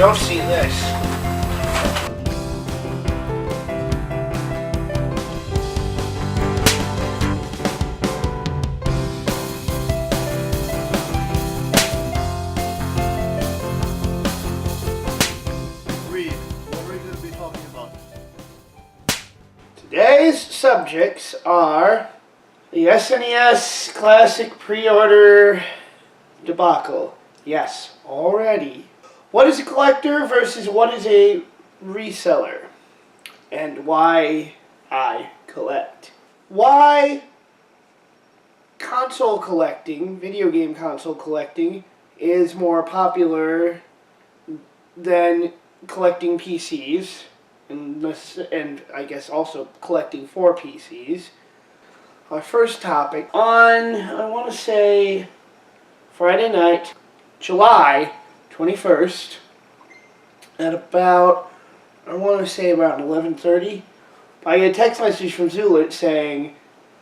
You'll see this. What are we going to be talking about? Today's subjects are the SNES Classic pre-order debacle. Yes, already. What is a collector versus what is a reseller? And why I collect. Why console collecting, video game console collecting, is more popular than collecting PCs, and I guess also collecting for PCs. Our first topic, on, I want to say, Friday night, July 21st, at about, I want to say around 11:30, I get a text message from Zulit saying,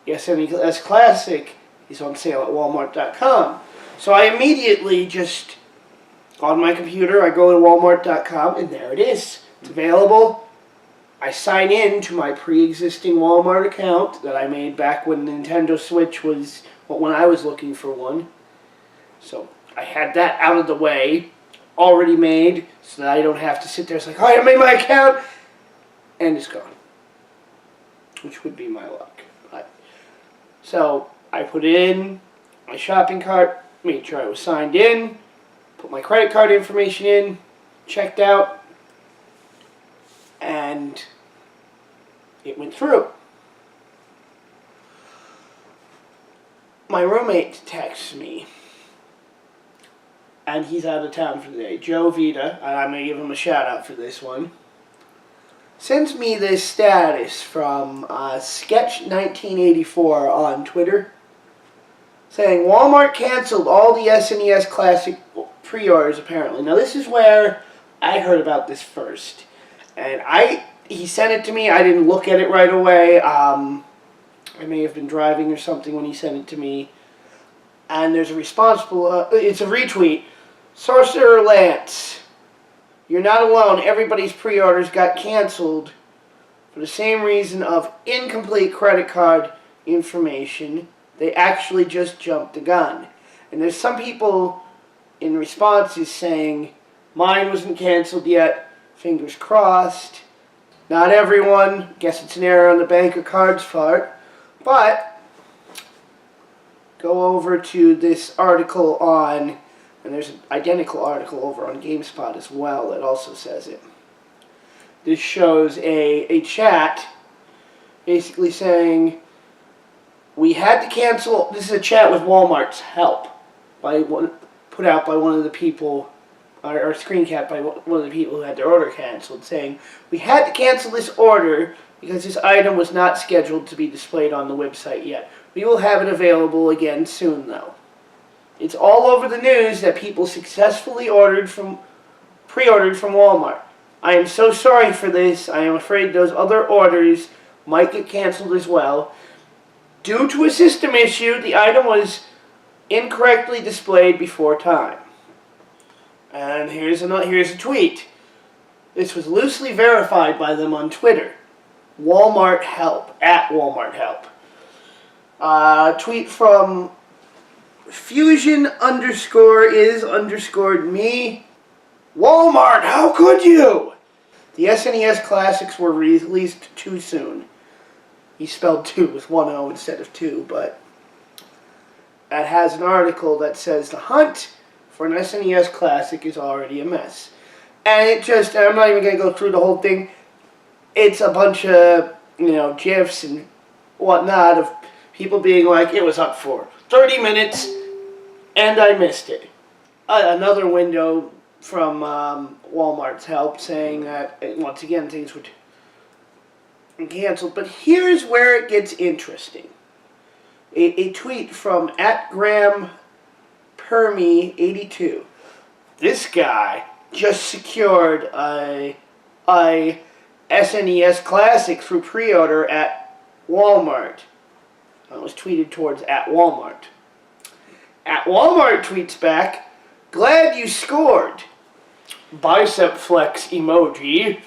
SNES Classic is on sale at Walmart.com. So I immediately just, on my computer, I go to Walmart.com, and there it is. It's available. I sign in to my pre-existing Walmart account that I made back when Nintendo Switch was, when I was looking for one. So I had that out of the way, already made, so that I don't have to sit there. It's like, oh, I made my account, and it's gone. Which would be my luck. So I put it in my shopping cart, made sure I was signed in, put my credit card information in, checked out, and it went through. My roommate texts me, and he's out of town for the day. Joe Vita, and I'm going to give him a shout out for this one, sends me this status from Sketch1984 on Twitter, saying Walmart canceled all the SNES Classic pre-orders apparently. Now this is where I heard about this first. And he sent it to me. I didn't look at it right away. I may have been driving or something when he sent it to me. And there's a responsible, it's a retweet. Sorcerer Lance, you're not alone. Everybody's pre-orders got canceled for the same reason of incomplete credit card information. They actually just jumped the gun. And there's some people in responses saying, mine wasn't canceled yet. Fingers crossed. Not everyone. Guess it's an error on the bank or card's part. But go over to this article on, and there's an identical article over on GameSpot as well that also says it. This shows a chat basically saying, we had to cancel, this is a chat with Walmart's help, put out by one of the people, or screen cap by one of the people who had their order canceled, saying, we had to cancel this order because this item was not scheduled to be displayed on the website yet. We will have it available again soon, though. It's all over the news that people successfully pre-ordered from Walmart. I am so sorry for this. I am afraid those other orders might get canceled as well. Due to a system issue, the item was incorrectly displayed before time. And here's a tweet. This was loosely verified by them on Twitter. Walmart Help, at Walmart Help. Tweet from Fusion_is_me. Walmart, how could you? The SNES Classics were released too soon. He spelled 2 with 1 O instead of 2, but that has an article that says the hunt for an SNES Classic is already a mess. And it just, I'm not even going to go through the whole thing. It's a bunch of, GIFs and whatnot of people being like, it was up for 30 minutes, and I missed it. Another window from Walmart's help saying that, once again, things were canceled. But here's where it gets interesting. A tweet from @GramPermy82. This guy just secured a SNES Classic through pre-order at Walmart. It was tweeted towards @Walmart. @Walmart tweets back, glad you scored. bicep flex emoji.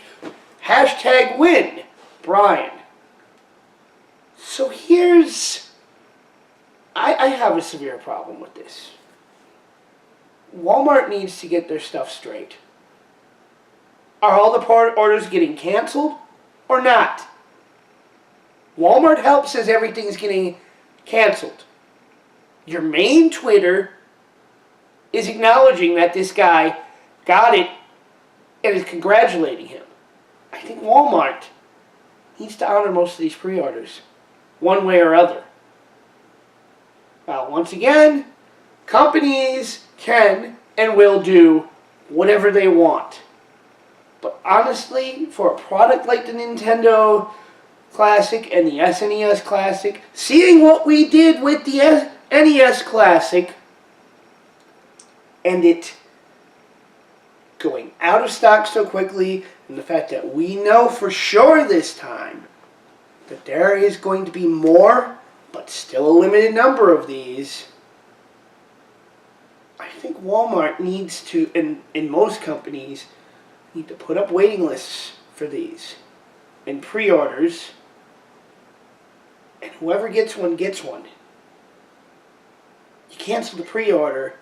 Hashtag win, Brian. So here's... I have a severe problem with this. Walmart needs to get their stuff straight. Are all the orders getting canceled or not? Walmart Help says everything's getting canceled. Your main Twitter is acknowledging that this guy got it and is congratulating him. I think Walmart needs to honor most of these pre-orders, one way or other. Well, once again, companies can and will do whatever they want. But honestly, for a product like the Nintendo Classic and the SNES Classic, seeing what we did with the NES Classic and it going out of stock so quickly, and the fact that we know for sure this time that there is going to be more, but still a limited number of these, I think Walmart needs to, and most companies, need to put up waiting lists for these and pre-orders, and whoever gets one gets one. You cancel the pre-order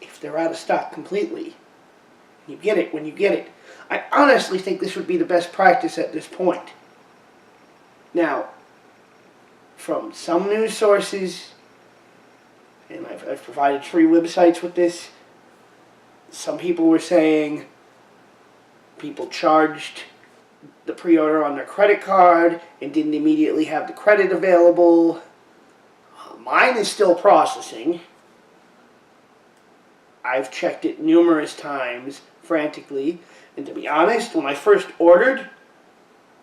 if they're out of stock completely. You get it when you get it. I honestly think this would be the best practice at this point. Now, from some news sources, and I've provided 3 websites with this, some people were saying people charged the pre-order on their credit card and didn't immediately have the credit available. Mine is still processing. I've checked it numerous times, frantically, and to be honest, when I first ordered,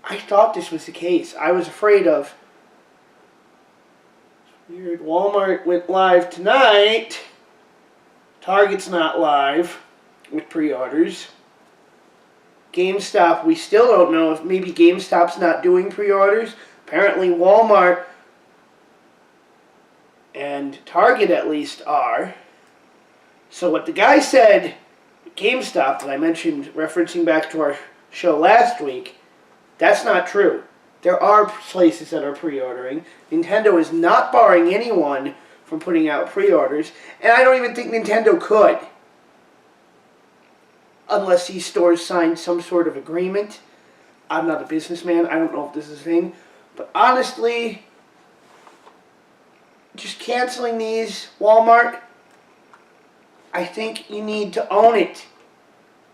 I thought this was the case. I was afraid of... Weird, Walmart went live tonight. Target's not live with pre-orders. GameStop, we still don't know if maybe GameStop's not doing pre-orders. Apparently Walmart and Target at least are. So what the guy said, GameStop, that I mentioned referencing back to our show last week, that's not true. There are places that are pre-ordering. Nintendo is not barring anyone from putting out pre-orders, and I don't even think Nintendo could. Unless these stores sign some sort of agreement. I'm not a businessman. I don't know if this is a thing. But honestly, just canceling these, Walmart, I think you need to own it.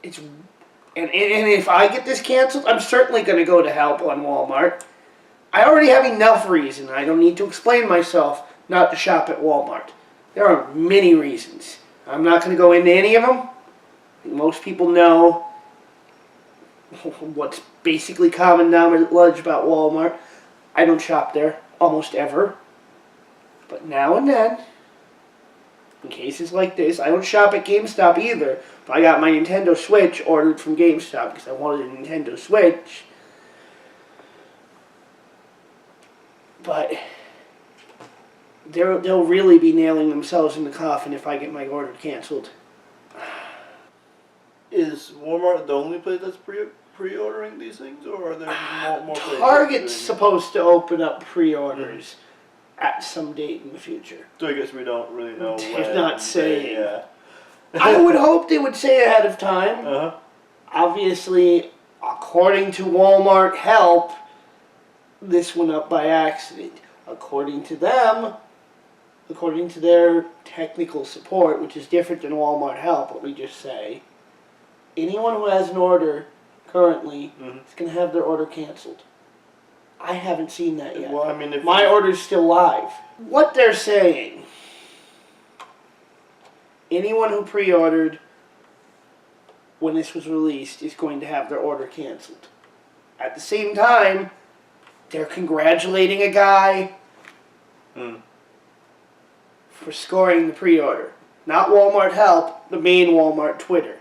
And if I get this canceled, I'm certainly going to go to help on Walmart. I already have enough reason. I don't need to explain myself not to shop at Walmart. There are many reasons. I'm not going to go into any of them. Most people know what's basically common knowledge about Walmart. I don't shop there almost ever. But now and then, in cases like this, I don't shop at GameStop either. But I got my Nintendo Switch ordered from GameStop because I wanted a Nintendo Switch. But they'll really be nailing themselves in the coffin if I get my order canceled. Is Walmart the only place that's pre-ordering these things, or are there more places? Target's supposed to open up pre-orders at some date in the future. So I guess we don't really know. They're not saying. Yeah. I would hope they would say ahead of time. Uh-huh. Obviously, according to Walmart Help, this went up by accident. According to them, according to their technical support, which is different than Walmart Help, what we just say, anyone who has an order currently is going to have their order canceled. I haven't seen that yet. Well, I mean, if my order's still live. What they're saying, anyone who pre-ordered when this was released is going to have their order canceled. At the same time, they're congratulating a guy for scoring the pre-order. Not Walmart Help, the main Walmart Twitter.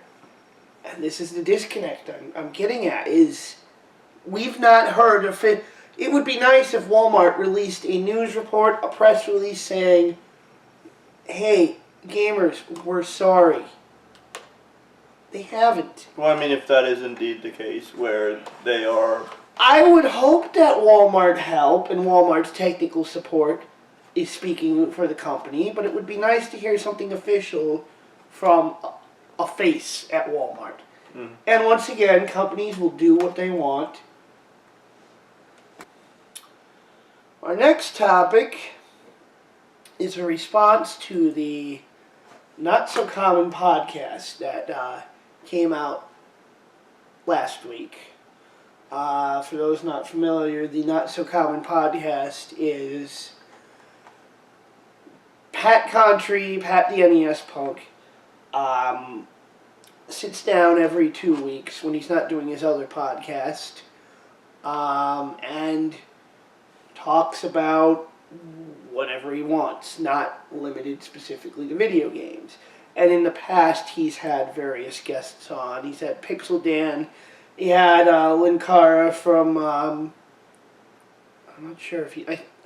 And this is the disconnect I'm getting at, is we've not heard of it. It would be nice if Walmart released a news report, a press release saying, hey, gamers, we're sorry. They haven't. Well, I mean, if that is indeed the case, where they are... I would hope that Walmart help and Walmart's technical support is speaking for the company, but it would be nice to hear something official from a face at Walmart. Mm. And once again, companies will do what they want. Our next topic is a response to the Not So Common podcast that came out last week. For those not familiar, the Not So Common podcast is Pat Contry, Pat the NES Punk, sits down every 2 weeks when he's not doing his other podcast, and talks about whatever he wants, not limited specifically to video games. And in the past, he's had various guests on. He's had Pixel Dan. He had Linkara from, I'm not sure if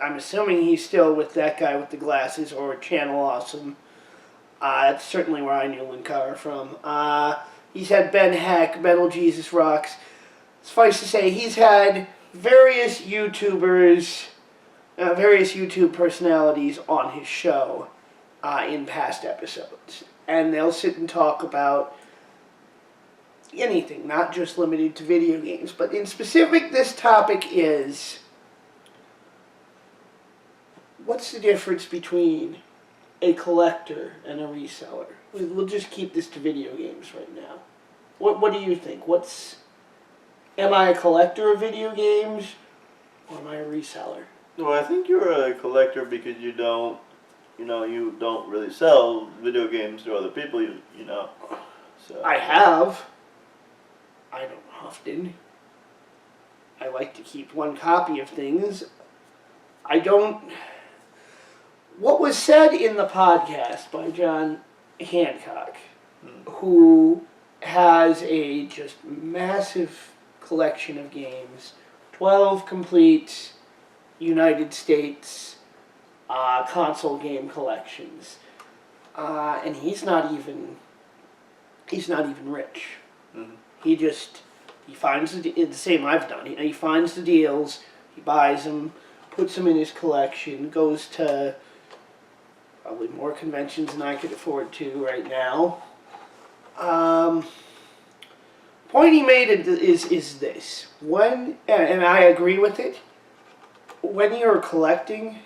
I'm assuming he's still with that guy with the glasses, or Channel Awesome. That's certainly where I knew Linkara from. He's had Ben Heck, Metal Jesus Rocks. Suffice to say, he's had various YouTubers, various YouTube personalities on his show in past episodes. And they'll sit and talk about anything, not just limited to video games. But in specific, this topic is, what's the difference between a collector and a reseller? We'll just keep this to video games right now. What do you think? Am I a collector of video games, or am I a reseller? Well, I think you're a collector because you don't really sell video games to other people, you know. So. I have. I don't often. I like to keep one copy of things. I don't... What was said in the podcast by John Hancock, who has a just massive collection of games, 12 complete United States console game collections, and he's not even rich. Mm-hmm. He finds the same I've done. He finds the deals, he buys them, puts them in his collection, goes to probably more conventions than I could afford to right now. Point he made is this: when, and I agree with it, when you're collecting,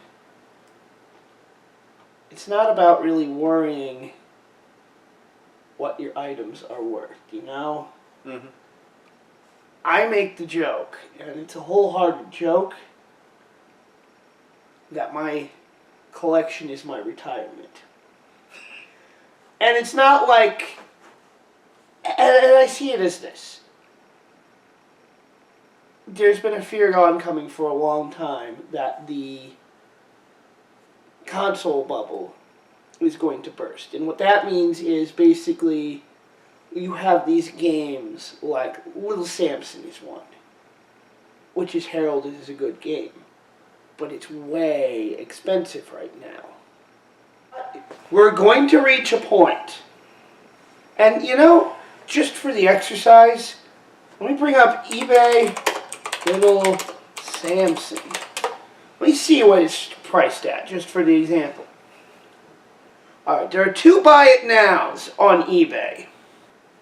it's not about really worrying what your items are worth, you know? Mm-hmm. I make the joke, and it's a wholehearted joke, that my collection is my retirement. And it's not like... And I see it as this. There's been a fear oncoming for a long time that the console bubble is going to burst. And what that means is basically you have these games like Little Samson is one, which is heralded as a good game. But it's way expensive right now. We're going to reach a point. And you know, just for the exercise, let me bring up eBay Little Samson. Let me see what it's priced at, just for the example. Alright, there are two buy it nows on eBay.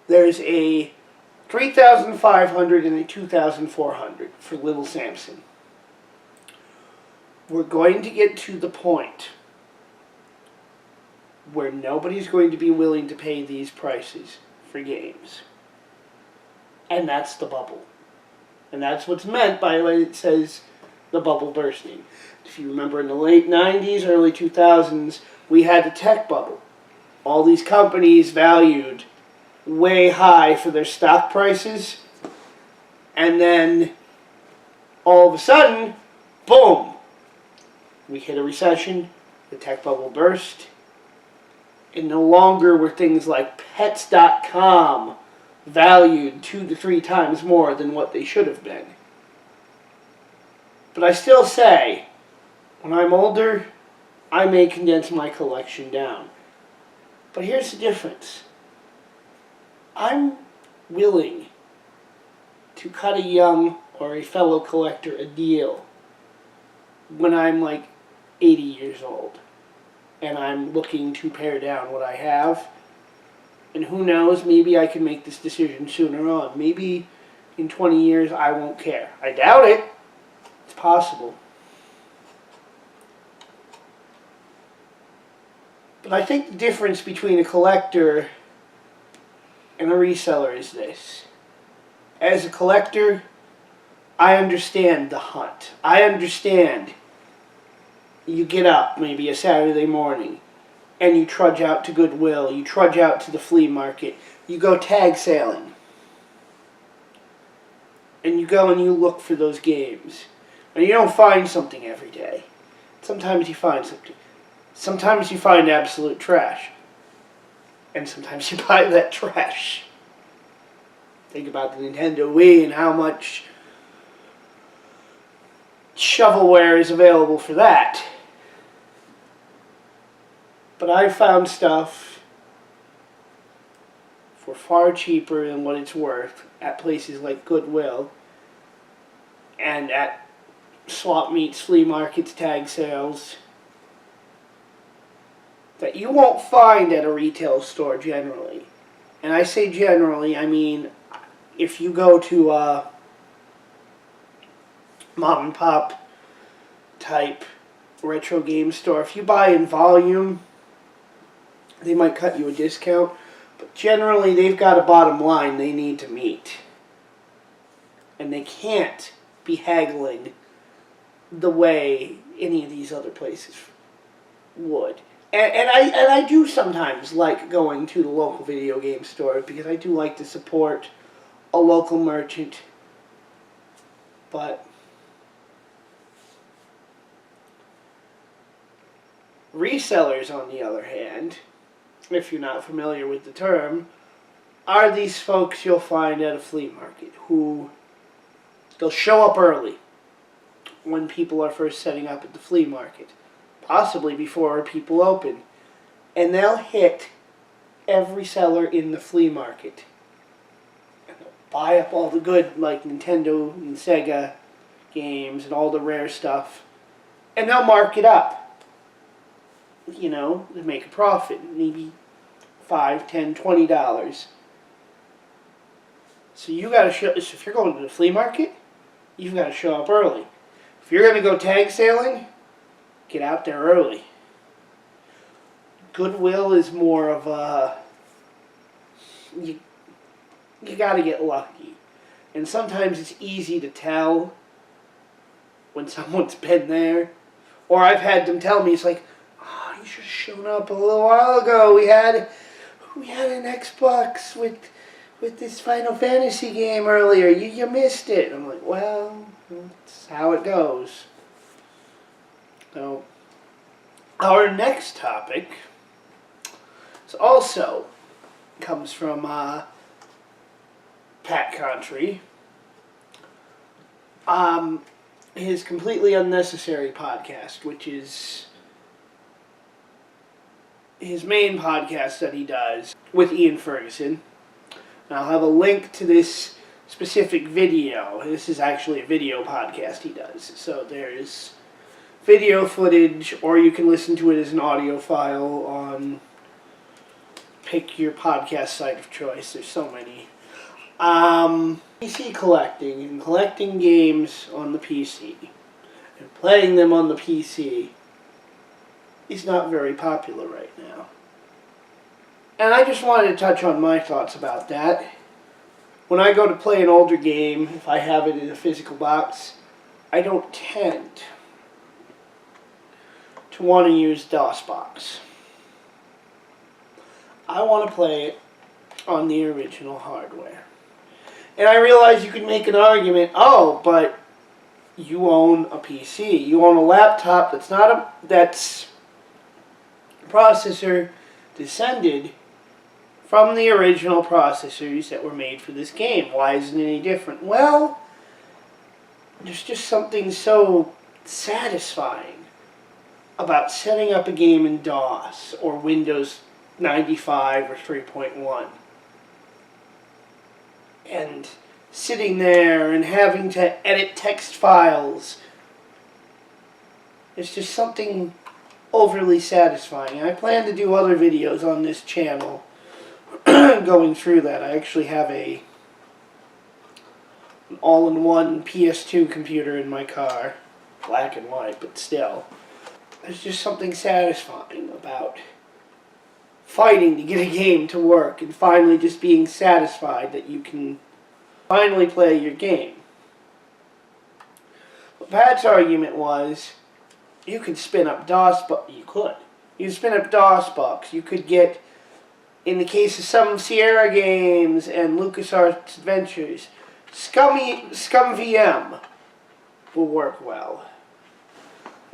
There's a $3,500 and a $2,400 for Little Samson. We're going to get to the point where nobody's going to be willing to pay these prices for games. And that's the bubble. And that's what's meant by when it says the bubble bursting. If you remember in the late 90s, early 2000s, we had the tech bubble. All these companies valued way high for their stock prices. And then, all of a sudden, boom! We hit a recession, the tech bubble burst, and no longer were things like Pets.com valued 2 to 3 times more than what they should have been. But I still say, when I'm older, I may condense my collection down. But here's the difference. I'm willing to cut a young or a fellow collector a deal when I'm like 80 years old and I'm looking to pare down what I have. And who knows, maybe I can make this decision sooner on. Maybe in 20 years I won't care. I doubt it. It's possible. But I think the difference between a collector and a reseller is this. As a collector, I understand the hunt. I understand you get up maybe a Saturday morning and you trudge out to Goodwill, you trudge out to the flea market, you go tag sailing. And you go and you look for those games. And you don't find something every day. Sometimes you find something. Sometimes you find absolute trash. And sometimes you buy that trash. Think about the Nintendo Wii and how much shovelware is available for that. But I've found stuff for far cheaper than what it's worth at places like Goodwill and at swap meets, flea markets, tag sales that you won't find at a retail store generally. And I say generally, I mean if you go to a mom and pop type retro game store, if you buy in volume, they might cut you a discount, but generally they've got a bottom line they need to meet. And they can't be haggling the way any of these other places would. And I do sometimes like going to the local video game store because I do like to support a local merchant. But resellers, on the other hand, if you're not familiar with the term, are these folks you'll find at a flea market who they'll show up early when people are first setting up at the flea market, possibly before people open, and they'll hit every seller in the flea market and they'll buy up all the good like Nintendo and Sega games and all the rare stuff, and they'll mark it up, you know, to make a profit, maybe $5, $10, $20. So you gotta show. So if you're going to the flea market, you've got to show up early. If you're going to go tag sailing, get out there early. Goodwill is more of a you got to get lucky, and sometimes it's easy to tell when someone's been there. Or I've had them tell me, it's like, oh, you should have shown up a little while ago. We had an Xbox with this Final Fantasy game earlier. You missed it. I'm like, well, that's how it goes. So, our next topic also comes from Pat Contry. His Completely Unnecessary podcast, which is his main podcast that he does with Ian Ferguson. And I'll have a link to this specific video. This is actually a video podcast he does. So there's video footage, or you can listen to it as an audio file on pick your podcast site of choice. There's so many. PC collecting and collecting games on the PC and playing them on the PC is not very popular right now. And I just wanted to touch on my thoughts about that. When I go to play an older game, if I have it in a physical box, I don't tend to want to use DOSBox. I want to play it on the original hardware. And I realize you could make an argument, oh, but you own a PC. You own a laptop that's processor descended from the original processors that were made for this game. Why isn't it any different? Well, there's just something so satisfying about setting up a game in DOS or Windows 95 or 3.1. and sitting there and having to edit text files. It's just something overly satisfying. I plan to do other videos on this channel going through that. I actually have an all-in-one PS2 computer in my car. Black and white, but still. There's just something satisfying about fighting to get a game to work and finally just being satisfied that you can finally play your game. But Pat's argument was you could spin up DOS, but you could. You could spin up DOSBox. You could get, in the case of some Sierra games and LucasArts Adventures, ScumVM will work well.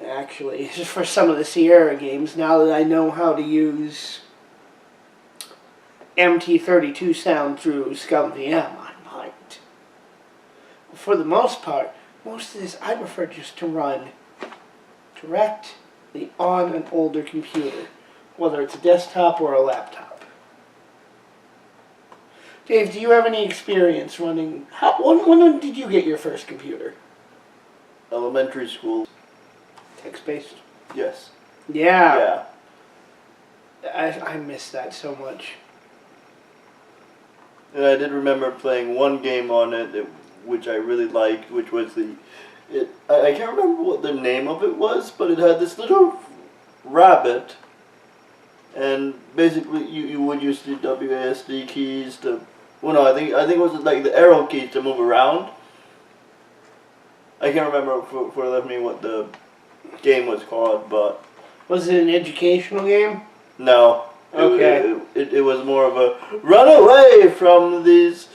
Actually, for some of the Sierra games, now that I know how to use MT32 sound through ScumVM, I might. For the most part, most of this I prefer just to run directly on an older computer, whether it's a desktop or a laptop. Dave, do you have any experience running? When did you get your first computer? Elementary school. Text-based? Yes. Yeah. I miss that so much. And I did remember playing one game on it, which I really liked, which was I can't remember what the name of it was, but it had this little rabbit, and basically you would use the WASD keys to, well no, I think it was like the arrow keys to move around. I can't remember for the life of me what the game was called, but... Was it an educational game? No. Okay. It was more of a run away from these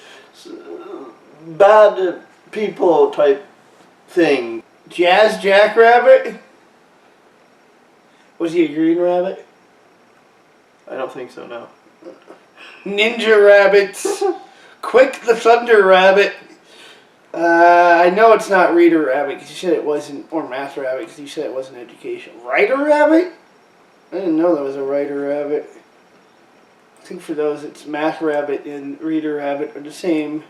bad people type thing. Jazz Jackrabbit? Was he a green rabbit? I don't think so, no. Ninja Rabbits. Quick the Thunder Rabbit. I know it's not Reader Rabbit because you said it wasn't, or Math Rabbit because you said it wasn't education. Writer Rabbit? I didn't know there was a Writer Rabbit. I think for those it's Math Rabbit and Reader Rabbit are the same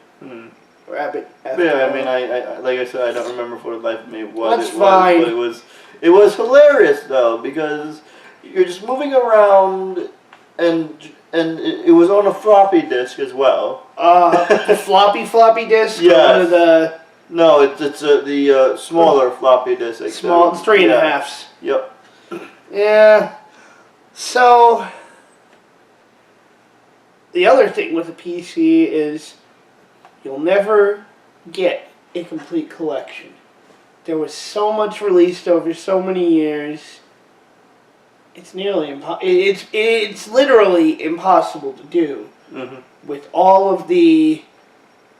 rabbit. Yeah, I mean, I like I said, I don't remember for the life of me what That's it was, fine. but it was hilarious though because you're just moving around and it was on a floppy disk as well. The floppy disk? Yes. One of the... No, it's the smaller floppy disk. Like Small, 3.5s. Yep. Yeah. So, the other thing with a PC is you'll never get a complete collection. There was so much released over so many years. It's nearly it's literally impossible to do with all of the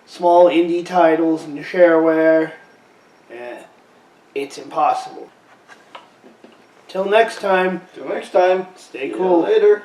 small indie titles and shareware. It's impossible. Till next time. Till next time. Stay See you cool. later.